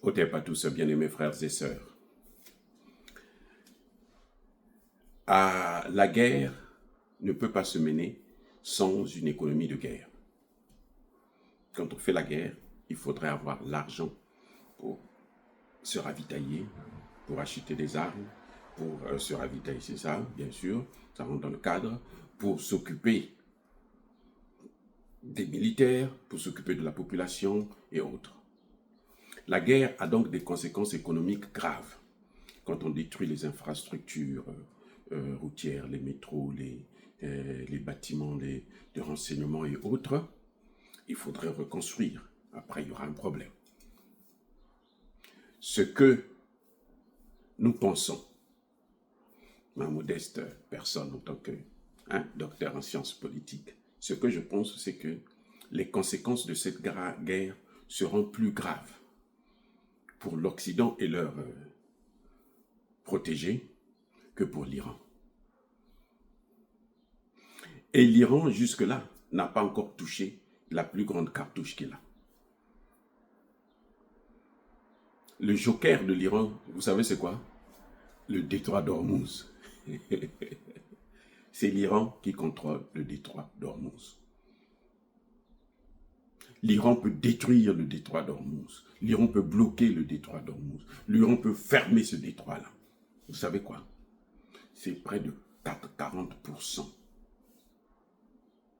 Otep à tous, bien-aimés frères et sœurs. La guerre ne peut pas se mener sans une économie de guerre. Quand on fait la guerre, il faudrait avoir l'argent pour se ravitailler, pour acheter des armes, pour se ravitailler, c'est ça, bien sûr, ça rentre dans le cadre, pour s'occuper des militaires, pour s'occuper de la population et autres. La guerre a donc des conséquences économiques graves. Quand on détruit les infrastructures routières, les métros, les bâtiments de renseignement et autres, il faudrait reconstruire. Après, il y aura un problème. Ce que nous pensons, ma modeste personne en tant que docteur en sciences politiques, ce que je pense, c'est que les conséquences de cette guerre seront plus graves pour l'Occident et leurs protégés que pour l'Iran. Et l'Iran, jusque-là, n'a pas encore touché la plus grande cartouche qu'il a. Le joker de l'Iran, vous savez c'est quoi? Le détroit d'Ormuz. C'est l'Iran qui contrôle le détroit d'Ormuz. L'Iran peut détruire le détroit d'Ormuz. L'Iran peut bloquer le détroit d'Ormuz. L'Iran peut fermer ce détroit-là. Vous savez quoi? C'est près de 40%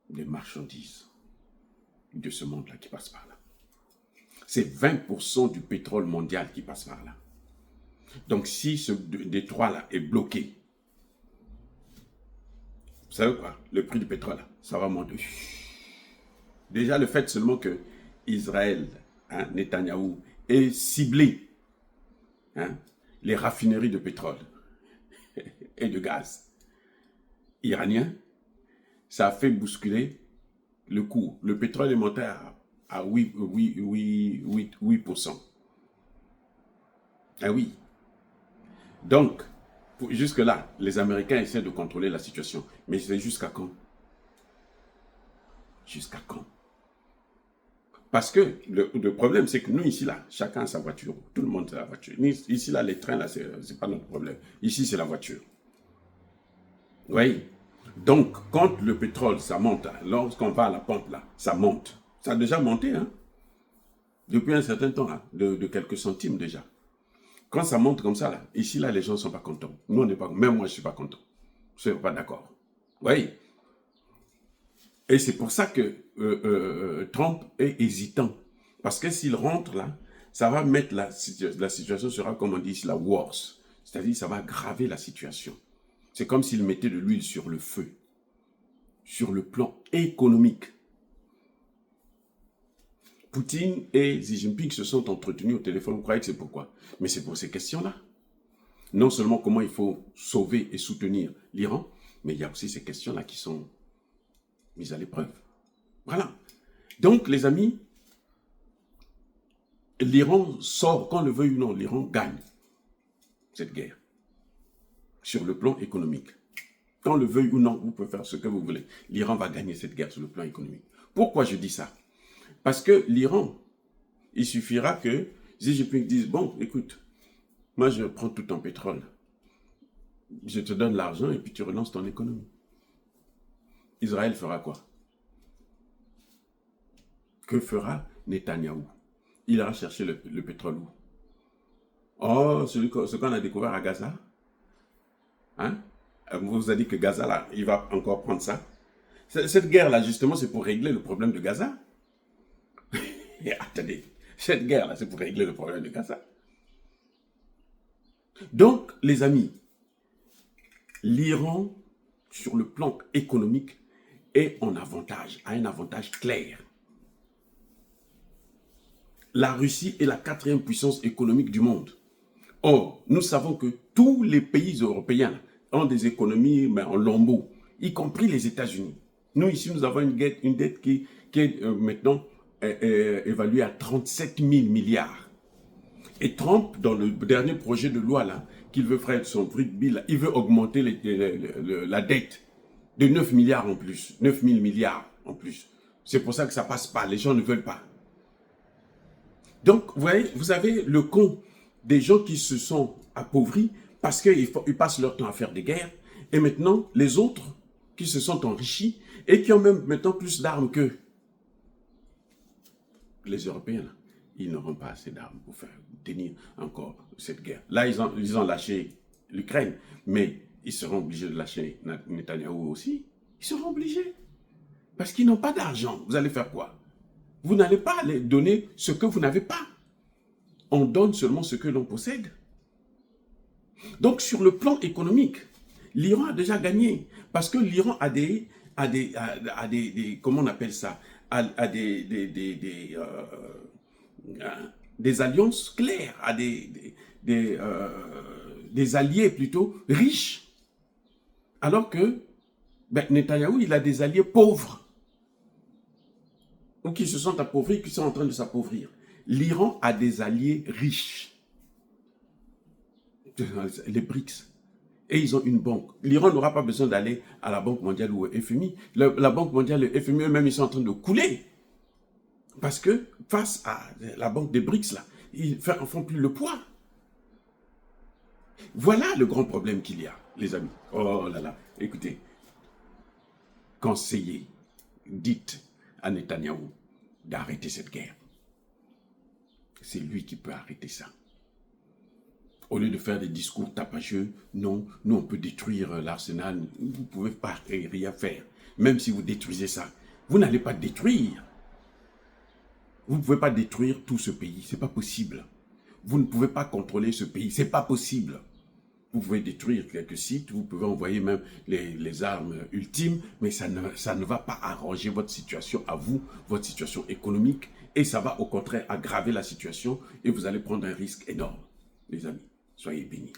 des marchandises de ce monde-là qui passent par là. C'est 20% du pétrole mondial qui passe par là. Donc si ce détroit-là est bloqué, vous savez quoi? Le prix du pétrole, ça va monter. Déjà, le fait seulement que Israël, Netanyahou, ait ciblé les raffineries de pétrole et de gaz iraniens, ça a fait bousculer le cours. Le pétrole est monté à 8%. Ah oui. Donc, jusque-là, les Américains essaient de contrôler la situation. Mais c'est jusqu'à quand? Jusqu'à quand? Parce que le problème, c'est que nous, ici, là, chacun a sa voiture. Tout le monde a la voiture. Ici, là, les trains, là, c'est pas notre problème. Ici, c'est la voiture. Oui. Donc, quand le pétrole, ça monte, lorsqu'on va à la pompe, là, ça monte. Ça a déjà monté, depuis un certain temps, de quelques centimes déjà. Quand ça monte comme ça, là, ici, là, les gens ne sont pas contents. Nous, on n'est pas, même moi, je ne suis pas content. Je ne suis pas d'accord. Oui. Et c'est pour ça que Trump est hésitant. Parce que s'il rentre là, ça va mettre la situation sera, comme on dit ici, la worse. C'est-à-dire, ça va aggraver la situation. C'est comme s'il mettait de l'huile sur le feu. Sur le plan économique. Poutine et Xi Jinping se sont entretenus au téléphone. Vous croyez que c'est pourquoi? Mais c'est pour ces questions-là. Non seulement comment il faut sauver et soutenir l'Iran, mais il y a aussi ces questions-là qui sont mises à l'épreuve. Voilà. Donc, les amis, l'Iran sort, qu'on le veuille ou non, l'Iran gagne cette guerre sur le plan économique. Qu'on le veuille ou non, vous pouvez faire ce que vous voulez. L'Iran va gagner cette guerre sur le plan économique. Pourquoi je dis ça? Parce que l'Iran, il suffira que Xi Jinping dise, bon, écoute, moi je prends tout ton pétrole, je te donne l'argent et puis tu relances ton économie. Israël fera quoi? Que fera Netanyahou? Il ira chercher le pétrole où? Oh, ce qu'on a découvert à Gaza? On vous a dit que Gaza, là, il va encore prendre ça. Cette guerre-là, justement, c'est pour régler le problème de Gaza. Et attendez, cette guerre-là, c'est pour régler le problème de Gaza. Donc, les amis, l'Iran, sur le plan économique, est en avantage, a un avantage clair. La Russie est la 4e puissance économique du monde. Or, nous savons que tous les pays européens ont des économies en lambeaux, y compris les États-Unis. Nous, ici, nous avons une dette qui est maintenant évaluée à 37 000 milliards. Et Trump, dans le dernier projet de loi là, qu'il veut faire son bill, il veut augmenter la dette de 9 milliards en plus, 9 000 milliards en plus. C'est pour ça que ça ne passe pas, les gens ne veulent pas. Donc, vous voyez, vous avez le con des gens qui se sont appauvris parce qu'ils passent leur temps à faire des guerres. Et maintenant, les autres qui se sont enrichis et qui ont même maintenant plus d'armes que les Européens. Là, ils n'auront pas assez d'armes pour faire tenir encore cette guerre. Là, ils ont lâché l'Ukraine, mais ils seront obligés de lâcher Netanyahou aussi. Ils seront obligés. Parce qu'ils n'ont pas d'argent. Vous allez faire quoi? Vous n'allez pas les donner ce que vous n'avez pas. On donne seulement ce que l'on possède. Donc, sur le plan économique, l'Iran a déjà gagné. Parce que l'Iran a des comment on appelle ça? Des alliances claires, a des alliés plutôt riches. Alors que Netanyahou, il a des alliés pauvres. Ou qui se sont appauvris, qui sont en train de s'appauvrir. L'Iran a des alliés riches. Les BRICS. Et ils ont une banque. L'Iran n'aura pas besoin d'aller à la Banque mondiale ou au FMI. La Banque mondiale et le FMI eux-mêmes, ils sont en train de couler. Parce que face à la banque des BRICS, là, ils ne font plus le poids. Voilà le grand problème qu'il y a, les amis. Oh là là, écoutez. Conseillez, dites à Netanyahou d'arrêter cette guerre. C'est lui qui peut arrêter ça. Au lieu de faire des discours tapageux, non, nous on peut détruire l'arsenal, vous ne pouvez pas rien faire. Même si vous détruisez ça, vous n'allez pas détruire. Vous ne pouvez pas détruire tout ce pays, ce n'est pas possible. Vous ne pouvez pas contrôler ce pays, ce n'est pas possible. Vous pouvez détruire quelques sites, vous pouvez envoyer même les armes ultimes, mais ça ne va pas arranger votre situation à vous, votre situation économique, et ça va au contraire aggraver la situation, et vous allez prendre un risque énorme. Les amis, soyez bénis.